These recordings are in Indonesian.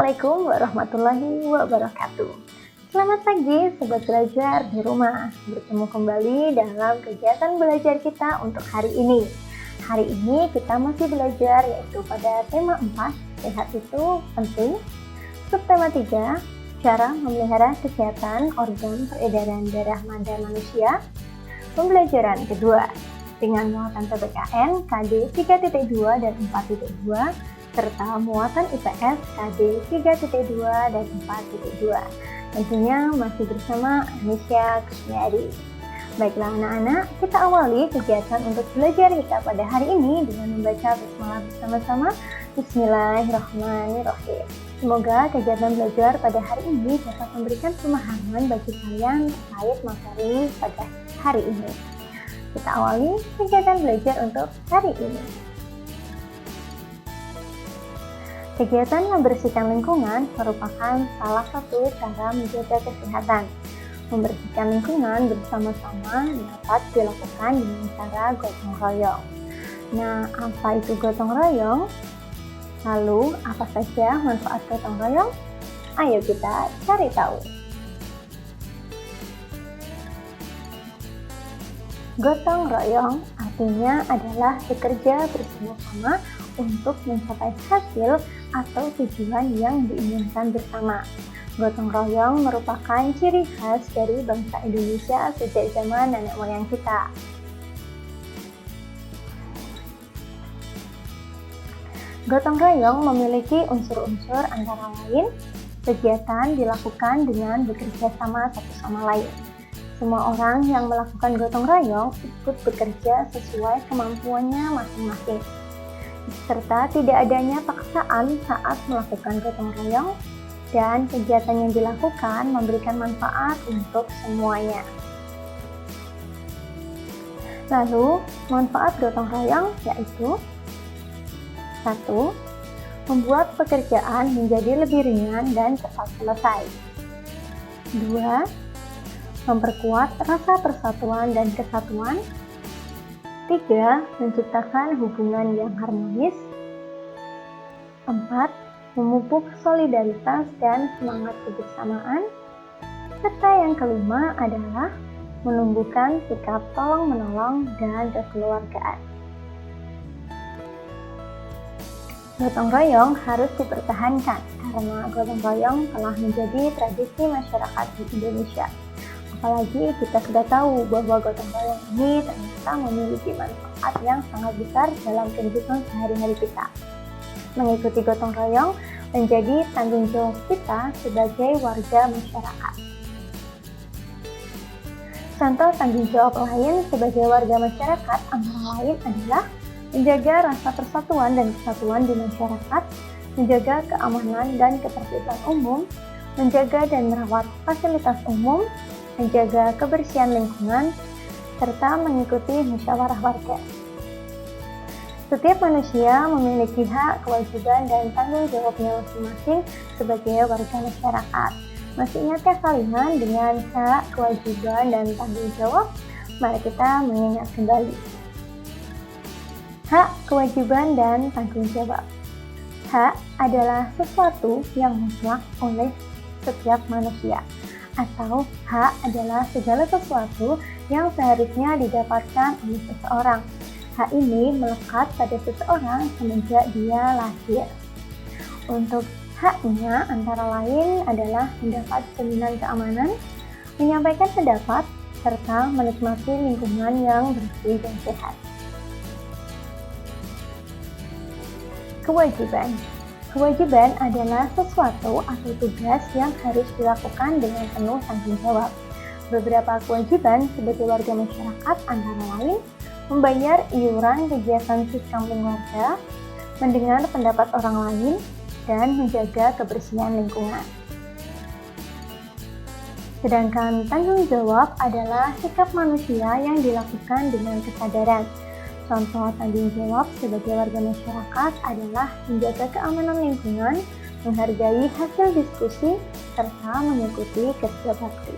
Assalamualaikum warahmatullahi wabarakatuh. Selamat pagi Sobat Belajar di rumah. Bertemu kembali dalam kegiatan belajar kita untuk hari ini. Hari ini kita masih belajar yaitu pada tema 4, sehat itu penting. Subtema 3, cara memelihara kesehatan organ peredaran darah pada manusia. Pembelajaran kedua dengan muatan PPKN KD 3.2 dan 4.2 serta muatan IPS KD 3.2 dan 4.2. Tentunya masih bersama Anisya Kusmiadi. Baiklah anak-anak, kita awali kegiatan untuk belajar kita pada hari ini dengan membaca basmalah bersama-sama. Bismillahirrahmanirrahim. Semoga kegiatan belajar pada hari ini dapat memberikan pemahaman bagi kalian terkait materi pada hari ini. Kita awali kegiatan belajar untuk hari ini. Kegiatan membersihkan lingkungan merupakan salah satu cara menjaga kesehatan. Membersihkan lingkungan bersama-sama dapat dilakukan dengan cara gotong royong. Nah, apa itu gotong royong? Lalu, apa saja manfaat gotong royong? Ayo kita cari tahu. Gotong royong artinya adalah bekerja bersama-sama untuk mencapai hasil atau tujuan yang diinginkan bersama. Gotong royong merupakan ciri khas dari bangsa Indonesia sejak zaman nenek moyang kita. Gotong royong memiliki unsur-unsur antara lain kegiatan dilakukan dengan bekerja sama satu sama lain. Semua orang yang melakukan gotong royong ikut bekerja sesuai kemampuannya masing-masing, serta tidak adanya paksaan saat melakukan gotong royong, dan kegiatan yang dilakukan memberikan manfaat untuk semuanya. Lalu, manfaat gotong royong yaitu 1. Membuat pekerjaan menjadi lebih ringan dan cepat selesai. 2. Memperkuat rasa persatuan dan kesatuan. 3. Menciptakan hubungan yang harmonis. 4. Memupuk solidaritas dan semangat kebersamaan. Serta yang kelima adalah menumbuhkan sikap tolong-menolong dan kekeluargaan. Gotong royong harus dipertahankan karena gotong royong telah menjadi tradisi masyarakat di Indonesia. Apalagi kita sudah tahu bahwa gotong royong ini ternyata memiliki manfaat yang sangat besar dalam kehidupan sehari-hari kita. Mengikuti gotong royong menjadi tanggung jawab kita sebagai warga masyarakat. Contoh tanggung jawab lain sebagai warga masyarakat antara lain adalah menjaga rasa persatuan dan kesatuan di masyarakat, menjaga keamanan dan ketertiban umum, menjaga dan merawat fasilitas umum, menjaga kebersihan lingkungan, serta mengikuti musyawarah warga. Setiap manusia memiliki hak, kewajiban, dan tanggung jawabnya masing-masing sebagai warga masyarakat. Masih ingatkah kalian dengan hak, kewajiban, dan tanggung jawab? Mari kita mengingat kembali. Hak, kewajiban, dan tanggung jawab. Hak adalah sesuatu yang mutlak oleh setiap manusia, atau hak adalah segala sesuatu yang seharusnya didapatkan oleh seseorang. Hak ini melekat pada seseorang semenjak dia lahir. Untuk haknya antara lain adalah mendapat jaminan keamanan, menyampaikan pendapat, serta menikmati lingkungan yang bersih dan sehat. Kewajiban. Kewajiban adalah sesuatu atau tugas yang harus dilakukan dengan penuh tanggung jawab. Beberapa kewajiban sebagai warga masyarakat antara lain membayar iuran kegiatan siskamling warga, mendengar pendapat orang lain, dan menjaga kebersihan lingkungan. Sedangkan tanggung jawab adalah sikap manusia yang dilakukan dengan kesadaran. Contoh tanggung jawab sebagai warga masyarakat adalah menjaga keamanan lingkungan, menghargai hasil diskusi, serta mengikuti kerja bakti.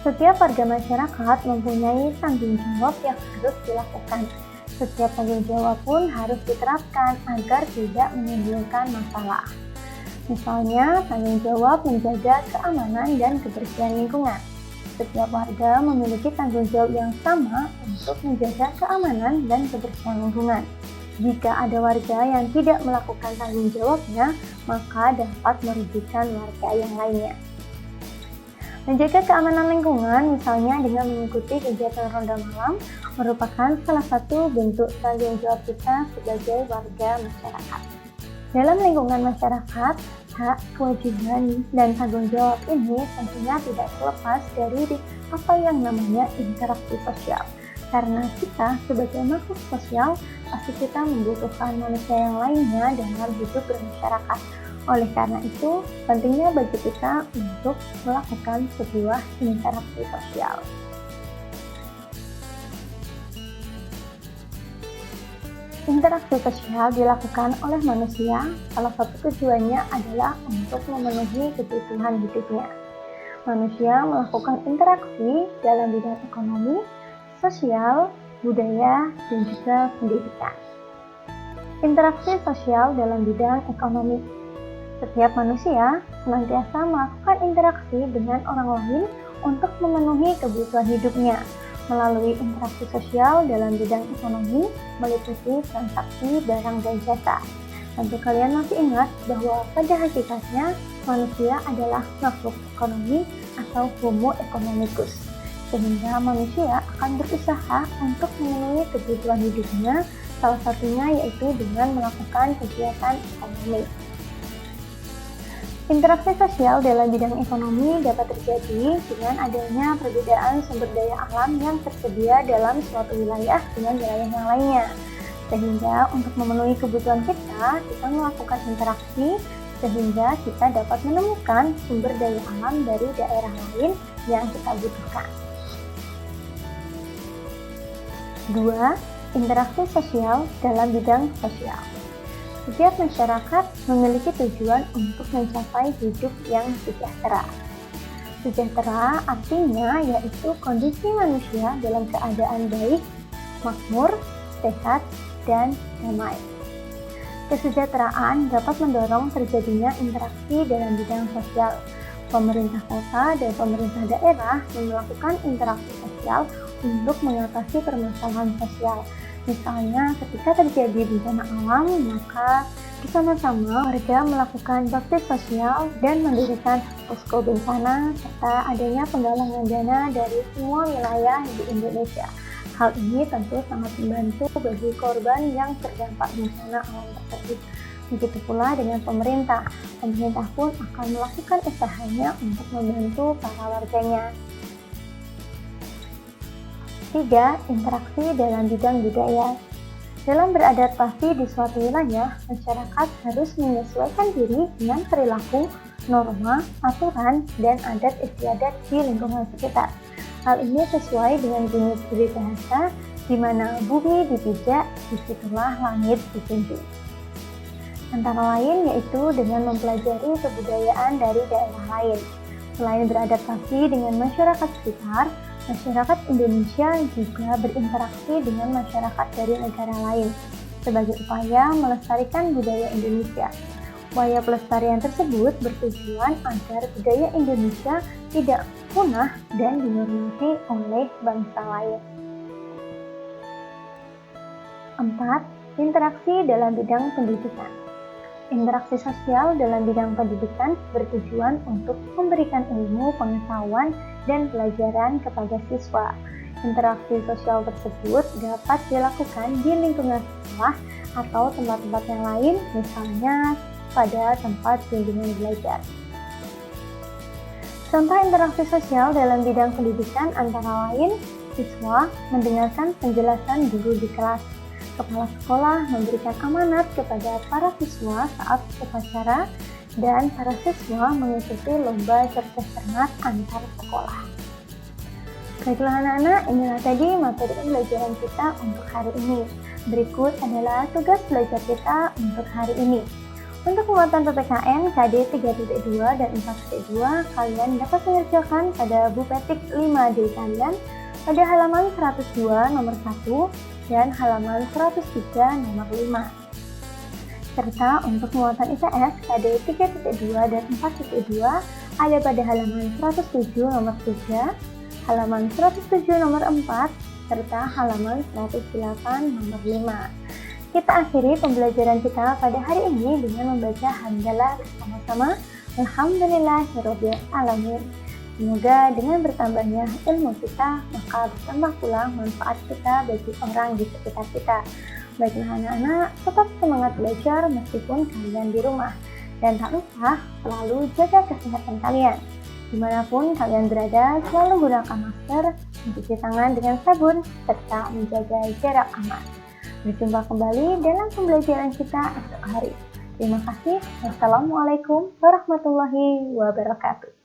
Setiap warga masyarakat mempunyai tanggung jawab yang harus dilakukan. Setiap tanggung jawab pun harus diterapkan agar tidak menimbulkan masalah. Misalnya, tanggung jawab menjaga keamanan dan kebersihan lingkungan. Setiap warga memiliki tanggung jawab yang sama untuk menjaga keamanan dan kebersihan lingkungan. Jika ada warga yang tidak melakukan tanggung jawabnya, maka dapat merugikan warga yang lainnya. Menjaga keamanan lingkungan, misalnya dengan mengikuti kegiatan ronda malam, merupakan salah satu bentuk tanggung jawab kita sebagai warga masyarakat. Dalam lingkungan masyarakat, hak, kewajiban, dan tanggung jawab ini tentunya tidak terlepas dari apa yang namanya interaksi sosial. Karena kita sebagai makhluk sosial, pasti kita membutuhkan manusia yang lainnya dalam hidup bermasyarakat. Oleh karena itu, pentingnya bagi kita untuk melakukan sebuah interaksi sosial. Interaksi sosial dilakukan oleh manusia, salah satu tujuannya adalah untuk memenuhi kebutuhan hidupnya. Manusia melakukan interaksi dalam bidang ekonomi, sosial, budaya, dan juga pendidikan. Interaksi sosial dalam bidang ekonomi. Setiap manusia senantiasa melakukan interaksi dengan orang lain untuk memenuhi kebutuhan hidupnya. Melalui interaksi sosial dalam bidang ekonomi meliputi transaksi barang dan jasa. Tentu kalian masih ingat bahwa pada hakikatnya manusia adalah makhluk ekonomi atau homo economicus. Sehingga manusia akan berusaha untuk memenuhi kebutuhan hidupnya, salah satunya yaitu dengan melakukan kegiatan ekonomi. Interaksi sosial dalam bidang ekonomi dapat terjadi dengan adanya perbedaan sumber daya alam yang tersedia dalam suatu wilayah dengan wilayah yang lainnya. Sehingga untuk memenuhi kebutuhan kita melakukan interaksi sehingga kita dapat menemukan sumber daya alam dari daerah lain yang kita butuhkan. 2. Interaksi sosial dalam bidang sosial. Setiap masyarakat memiliki tujuan untuk mencapai hidup yang sejahtera. Sejahtera artinya yaitu kondisi manusia dalam keadaan baik, makmur, sehat, dan damai. Kesejahteraan dapat mendorong terjadinya interaksi dalam bidang sosial. Pemerintah kota dan pemerintah daerah melakukan interaksi sosial untuk mengatasi permasalahan sosial. Misalnya ketika terjadi bencana alam, maka bersama-sama warga melakukan bakti sosial dan mendirikan posko bencana serta adanya penggalangan dana dari semua wilayah di Indonesia. Hal ini tentu sangat membantu bagi korban yang terdampak bencana alam tersebut. Begitu pula dengan pemerintah. Pemerintah pun akan melakukan usahanya untuk membantu para warganya. 3. Interaksi dalam bidang budaya. Dalam beradaptasi di suatu wilayah, masyarakat harus menyesuaikan diri dengan perilaku, norma, aturan, dan adat istiadat di lingkungan sekitar. Hal ini sesuai dengan bunyi peribahasa, di mana bumi dipijak, disitulah langit ditunjuk. Antara lain yaitu dengan mempelajari kebudayaan dari daerah lain. Selain beradaptasi dengan masyarakat sekitar, masyarakat Indonesia juga berinteraksi dengan masyarakat dari negara lain sebagai upaya melestarikan budaya Indonesia. Upaya pelestarian tersebut bertujuan agar budaya Indonesia tidak punah dan dihormati oleh bangsa lain. 4. Interaksi dalam bidang pendidikan. Interaksi sosial dalam bidang pendidikan bertujuan untuk memberikan ilmu, pengetahuan, dan pelajaran kepada siswa. Interaksi sosial tersebut dapat dilakukan di lingkungan sekolah atau tempat-tempat yang lain, misalnya pada tempat bimbingan belajar. Contoh interaksi sosial dalam bidang pendidikan antara lain, siswa mendengarkan penjelasan guru di kelas. Kepala sekolah memberikan amanat kepada para siswa saat upacara dan para siswa mengikuti lomba cerdas cermat antar sekolah. Baiklah anak-anak, inilah tadi materi pembelajaran kita untuk hari ini. Berikut adalah tugas belajar kita untuk hari ini. Untuk muatan PPKN KD 3.2 dan 4.2, kalian dapat mengerjakan pada buku petik 5D kalian pada halaman 102 nomor 1 dan halaman 103 nomor 5. Serta untuk muatan IPS KD 3.2 dan 4.2 ada pada halaman 107 nomor 3, halaman 107 nomor 4, serta halaman 108 nomor 5. Kita akhiri pembelajaran kita pada hari ini dengan membaca hamdalah bersama-sama. Alhamdulillahirabbil alamin. Semoga dengan bertambahnya ilmu kita, maka bertambah pula manfaat kita bagi orang di sekitar kita. Baiklah anak-anak, tetap semangat belajar meskipun kalian di rumah. Dan tak lupa selalu jaga kesehatan kalian. Dimanapun kalian berada, selalu gunakan masker, mencuci tangan dengan sabun, serta menjaga jarak aman. Berjumpa kembali dalam pembelajaran kita esok hari. Terima kasih. Wassalamualaikum warahmatullahi wabarakatuh.